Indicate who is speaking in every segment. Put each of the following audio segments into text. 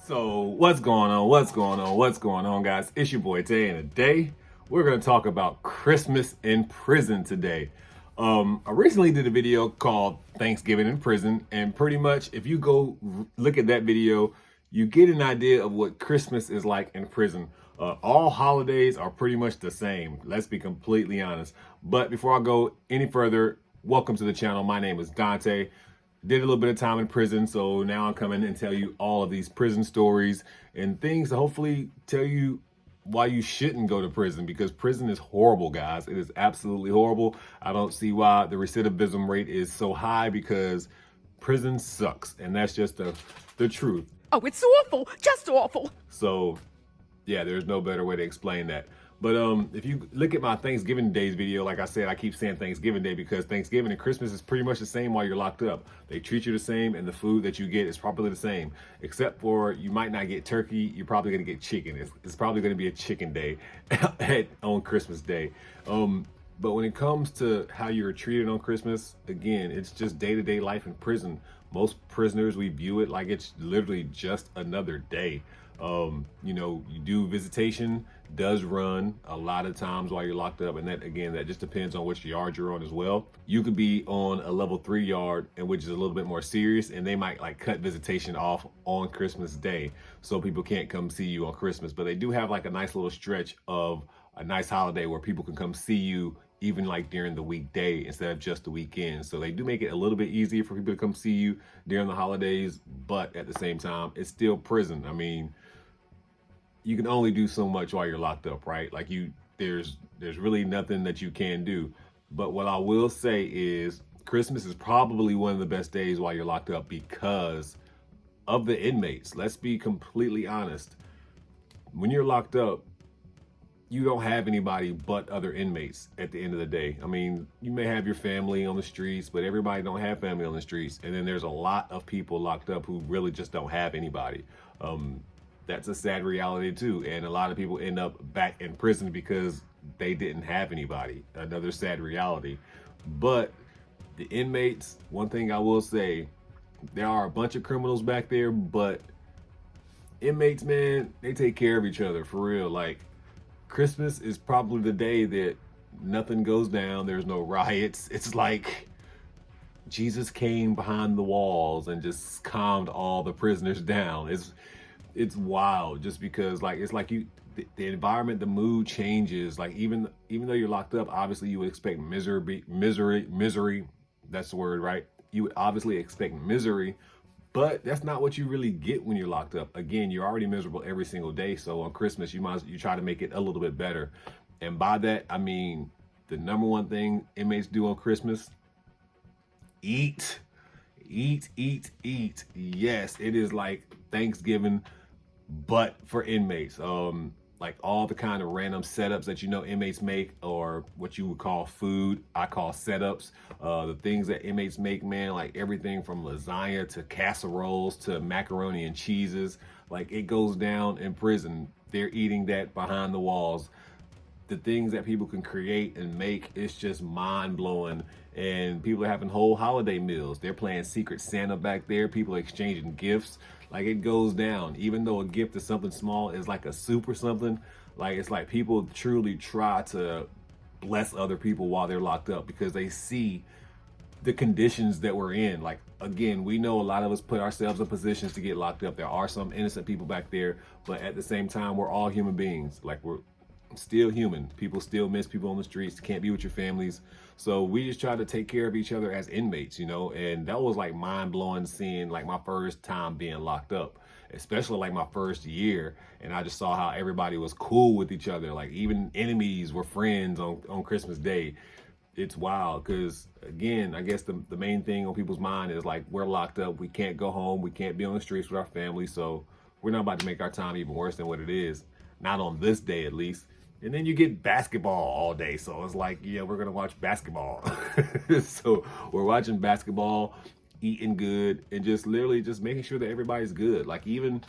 Speaker 1: So what's going on? What's going on, guys? It's your boy Tay, and today we're gonna talk about Christmas in prison today. I recently did a video called Thanksgiving in Prison, and pretty much if you go look at that video, you get an idea of what Christmas is like in prison. All holidays are pretty much the same. Let's be completely honest. But before I go any further, welcome to the channel. My name is Dante. Did a little bit of time in prison, so now I'm coming and tell you all of these prison stories and things to hopefully tell you why you shouldn't go to prison, because prison is horrible, guys. It is absolutely horrible. I don't see why the recidivism rate is so high, because prison sucks, and that's just the truth.
Speaker 2: Oh, it's awful, just awful.
Speaker 1: So yeah, there's no better way to explain that. But if you look at my Thanksgiving Days video, like I said, I keep saying Thanksgiving Day because Thanksgiving and Christmas is pretty much the same while you're locked up. They treat you the same, and the food that you get is probably the same, except for you might not get turkey. You're probably gonna get chicken. It's probably gonna be a chicken day on Christmas Day. But when it comes to how you're treated on Christmas, again, it's just day-to-day life in prison. Most prisoners, we view it like it's literally just another day. You do visitation does run a lot of times while you're locked up, and that just depends on which yard you're on as well. You could be on a level 3 yard, and which is a little bit more serious, and they might like cut visitation off on Christmas Day so people can't come see you on Christmas. But they do have like a nice little stretch of a nice holiday where people can come see you even like during the weekday instead of just the weekend. So they do make it a little bit easier for people to come see you during the holidays, but at the same time, it's still prison. I mean, you can only do so much while you're locked up, right? Like there's really nothing that you can do. But what I will say is Christmas is probably one of the best days while you're locked up because of the inmates. Let's be completely honest. When you're locked up, you don't have anybody but other inmates at the end of the day. I mean, you may have your family on the streets, but everybody don't have family on the streets. And then there's a lot of people locked up who really just don't have anybody. That's a sad reality too. And a lot of people end up back in prison because they didn't have anybody. Another sad reality. But the inmates, one thing I will say, there are a bunch of criminals back there, but inmates, man, they take care of each other for real. Like, Christmas is probably the day that nothing goes down. There's no riots. It's like Jesus came behind the walls and just calmed all the prisoners down. It's wild, just because like it's like the environment, the mood changes. Like even though you're locked up, obviously you would expect misery. That's the word, right? You would obviously expect misery, but that's not what you really get when you're locked up. Again, you're already miserable every single day. So on Christmas, you try to make it a little bit better. And by that, I mean, the number one thing inmates do on Christmas, eat. Yes, it is like Thanksgiving, but for inmates. Like all the kind of random setups that inmates make, or what you would call food, I call setups. The things that inmates make, man, like everything from lasagna to casseroles to macaroni and cheeses, like it goes down in prison. They're eating that behind the walls. The things that people can create and make, it's just mind-blowing. And people are having whole holiday meals. They're playing Secret Santa back there. People are exchanging gifts. Like, it goes down. Even though a gift is something small, is like a soup or something, like it's like people truly try to bless other people while they're locked up, because they see the conditions that we're in. Like, again, we know a lot of us put ourselves in positions to get locked up. There are some innocent people back there, but at the same time, we're all human beings. Like, we're still human. People still miss people on the streets, can't be with your families. So we just try to take care of each other as inmates, and that was like mind-blowing, seeing like my first time being locked up, especially like my first year. And I just saw how everybody was cool with each other. Like even enemies were friends on Christmas Day. It's wild, because again, I guess the main thing on people's mind is like, we're locked up, we can't go home, we can't be on the streets with our family, so we're not about to make our time even worse than what it is. Not on this day, at least. And then you get basketball all day. So it's like, yeah, we're going to watch basketball. So we're watching basketball, eating good, and just literally just making sure that everybody's good. Like even,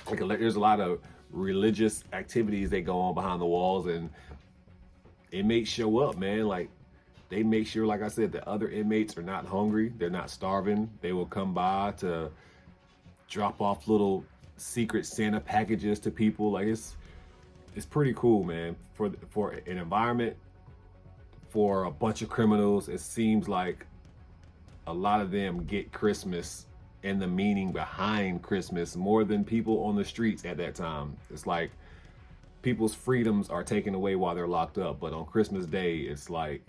Speaker 1: like there's a lot of religious activities that go on behind the walls, and inmates show up, man. Like they make sure, like I said, the other inmates are not hungry. They're not starving. They will come by to drop off little secret Santa packages to people. Like it's pretty cool, man. For an environment for a bunch of criminals, it seems like a lot of them get Christmas and the meaning behind Christmas more than people on the streets at that time. It's like people's freedoms are taken away while they're locked up, but on Christmas Day, it's like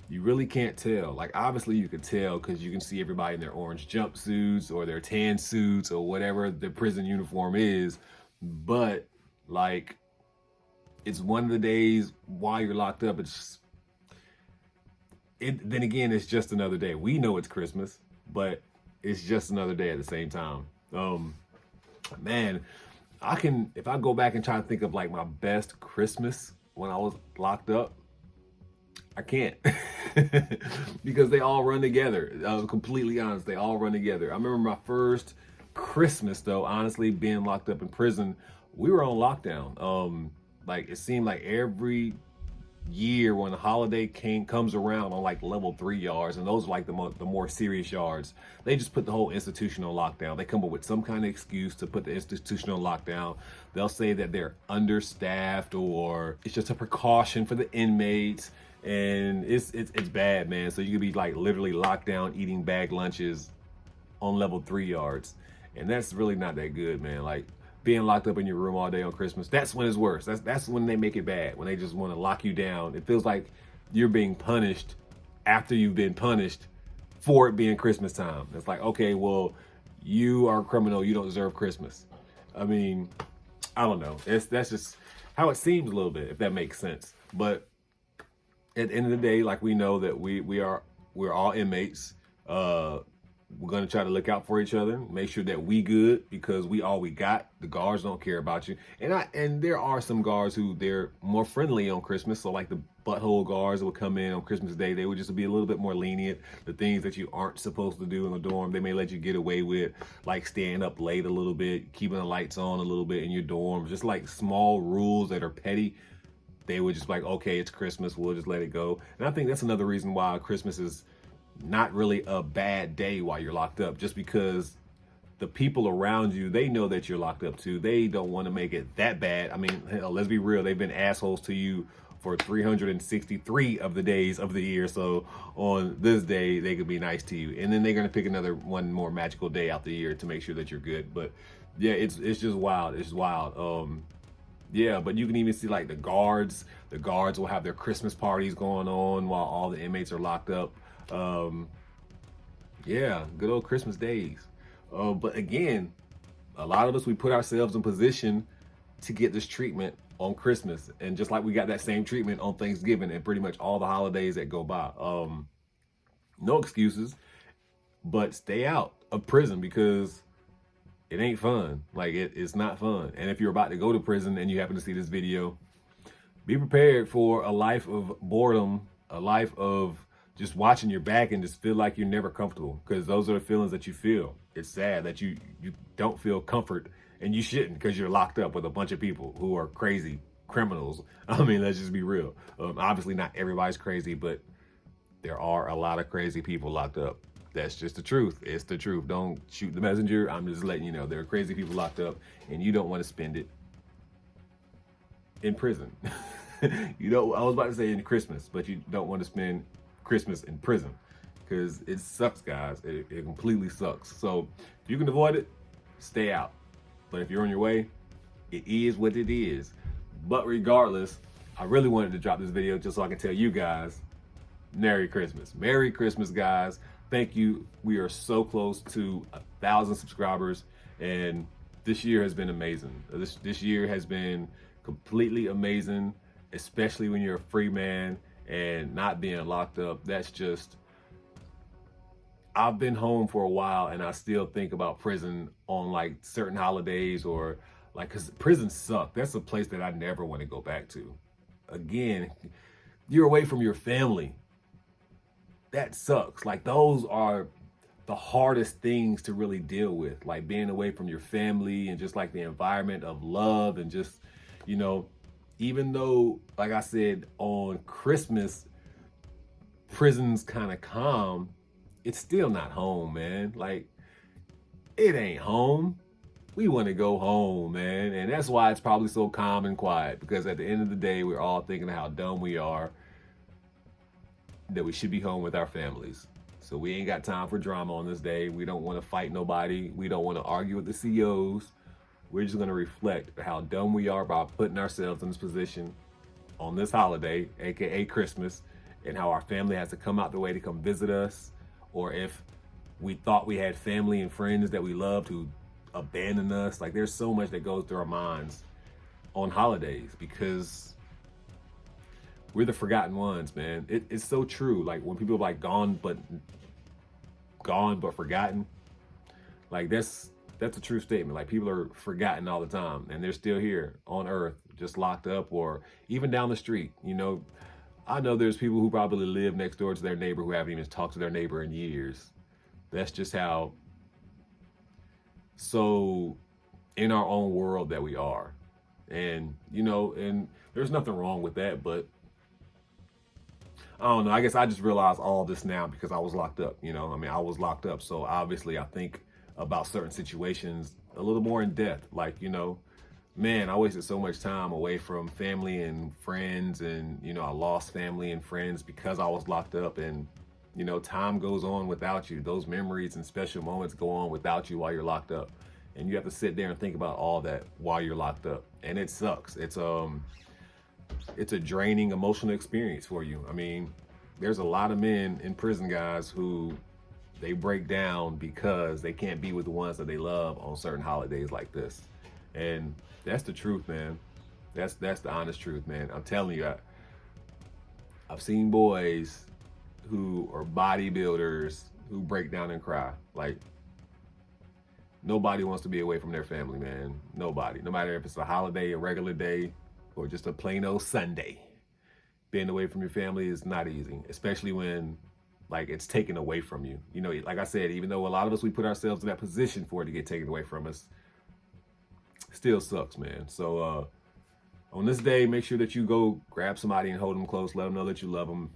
Speaker 1: you really can't tell. Like obviously you could tell because you can see everybody in their orange jumpsuits or their tan suits or whatever the prison uniform is, but like it's one of the days while you're locked up. Then again, it's just another day. We know it's Christmas, but it's just another day at the same time. Man, if I go back and try to think of like my best Christmas when I was locked up, I can't because they all run together. I'm completely honest. They all run together. I remember my first Christmas though, honestly, being locked up in prison, we were on lockdown. Like it seemed like every year when the holiday comes around on like level 3 yards, and those are like the more serious yards, they just put the whole institution on lockdown. They come up with some kind of excuse to put the institution on lockdown. They'll say that they're understaffed or it's just a precaution for the inmates, and it's bad, man. So you could be like literally locked down eating bag lunches on level 3 yards, and that's really not that good, man. Like being locked up in your room all day on Christmas, that's when it's worse. That's when they make it bad, when they just want to lock you down. It feels like you're being punished after you've been punished for it being Christmas time. It's like, okay, well, you are a criminal, you don't deserve Christmas. I mean, I don't know. That's just how it seems a little bit, if that makes sense. But at the end of the day, like we know that we're all inmates. We're going to try to look out for each other, make sure that we good, because we all we got. The guards don't care about you. And there are some guards who they're more friendly on Christmas. So like the butthole guards that would come in on Christmas Day, they would just be a little bit more lenient. The things that you aren't supposed to do in the dorm, they may let you get away with, like staying up late a little bit, keeping the lights on a little bit in your dorm, just like small rules that are petty. They would just like, okay, it's Christmas, we'll just let it go. And I think that's another reason why Christmas is not really a bad day while you're locked up, just because the people around you, they know that you're locked up too. They don't want to make it that bad. I mean, hell, let's be real. They've been assholes to you for 363 of the days of the year. So on this day, they could be nice to you. And then they're going to pick another one more magical day out the year to make sure that you're good. But yeah, it's just wild. It's wild. Yeah, but you can even see like the guards will have their Christmas parties going on while all the inmates are locked up. Yeah, good old Christmas days. But again, a lot of us, we put ourselves in position to get this treatment on Christmas, and just like we got that same treatment on Thanksgiving and pretty much all the holidays that go by. No excuses, but stay out of prison because it ain't fun. Like it's not fun. And if you're about to go to prison and you happen to see this video, be prepared for a life of boredom, a life of just watching your back and just feel like you're never comfortable, because those are the feelings that you feel. It's sad that you don't feel comfort, and you shouldn't, because you're locked up with a bunch of people who are crazy criminals. I mean, let's just be real. Obviously not everybody's crazy, but there are a lot of crazy people locked up. That's just the truth. It's the truth. Don't shoot the messenger. I'm just letting you know there are crazy people locked up, and you don't want to spend it in prison. You know, I was about to say in Christmas, but you don't want to spend Christmas in prison, because it sucks, guys. It completely sucks. So if you can avoid it, stay out. But if you're on your way, it is what it is. But regardless, I really wanted to drop this video just so I can tell you guys, Merry Christmas. Merry Christmas, guys. Thank you. We are so close to 1,000 subscribers, and this year has been amazing. This year has been completely amazing, especially when you're a free man and not being locked up. That's just, I've been home for a while and I still think about prison on like certain holidays, or like, cause prison sucked. That's a place that I never want to go back to. Again, you're away from your family. That sucks. Like those are the hardest things to really deal with, like being away from your family and just like the environment of love, and just, you know, even though, like I said, on Christmas, prison's kind of calm, it's still not home, man. Like, it ain't home. we want to go home, man. And that's why it's probably so calm and quiet, because at the end of the day, we're all thinking of how dumb we are, that we should be home with our families. So we ain't got time for drama on this day. We don't want to fight nobody. We don't want to argue with the CEOs. We're just going to reflect how dumb we are by putting ourselves in this position on this holiday, aka Christmas, and how our family has to come out the way to come visit us, or if we thought we had family and friends that we loved who abandoned us. Like, there's so much that goes through our minds on holidays, because we're the forgotten ones, man. It's so true. Like, when people are like gone but forgotten, like that's a true statement. Like, people are forgotten all the time, and they're still here on earth, just locked up, or even down the street. You know, I know there's people who probably live next door to their neighbor who haven't even talked to their neighbor in years. That's just how so in our own world that we are. And, you know, and there's nothing wrong with that, but I don't know. I guess I just realized all this now because I was locked up, you know. I mean, I was locked up. So obviously I think about certain situations a little more in depth. Like, you know, man, I wasted so much time away from family and friends, and, you know, I lost family and friends because I was locked up. And, you know, time goes on without you. Those memories and special moments go on without you while you're locked up. And you have to sit there and think about all that while you're locked up. And it sucks. It's a draining emotional experience for you. I mean, there's a lot of men in prison, guys, who they break down because they can't be with the ones that they love on certain holidays like this. And that's the truth, man. That's the honest truth, man. I'm telling you, I've seen boys who are bodybuilders who break down and cry. Like, nobody wants to be away from their family, man. Nobody. No matter if it's a holiday, a regular day, or just a plain old Sunday. Being away from your family is not easy, especially when, like, it's taken away from you. You know, like I said, even though a lot of us, we put ourselves in that position for it to get taken away from us, still sucks, man. So on this day, make sure that you go grab somebody and hold them close. Let them know that you love them.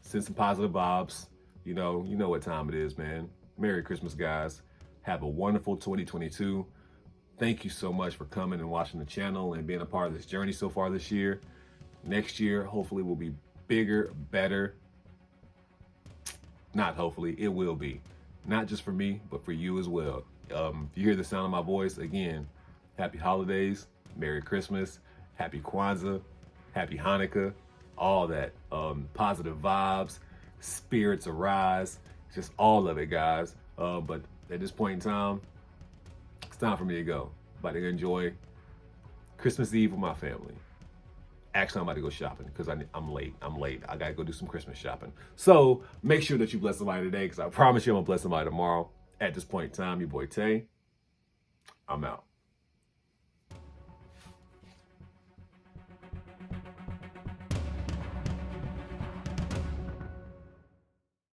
Speaker 1: Send some positive vibes. You know what time it is, man. Merry Christmas, guys. Have a wonderful 2022. Thank you so much for coming and watching the channel and being a part of this journey so far this year. Next year, hopefully, will be bigger, better. Not hopefully, it will be. Not just for me, but for you as well. If you hear the sound of my voice, again, happy holidays, Merry Christmas, happy Kwanzaa, happy Hanukkah, all that. Positive vibes, spirits arise, just all of it, guys. But at this point in time, it's time for me to go. About to enjoy Christmas Eve with my family. Actually, I'm about to go shopping because I'm late. I got to go do some Christmas shopping. So make sure that you bless somebody today, because I promise you I'm going to bless somebody tomorrow. At this point in time, your boy Tay, I'm out.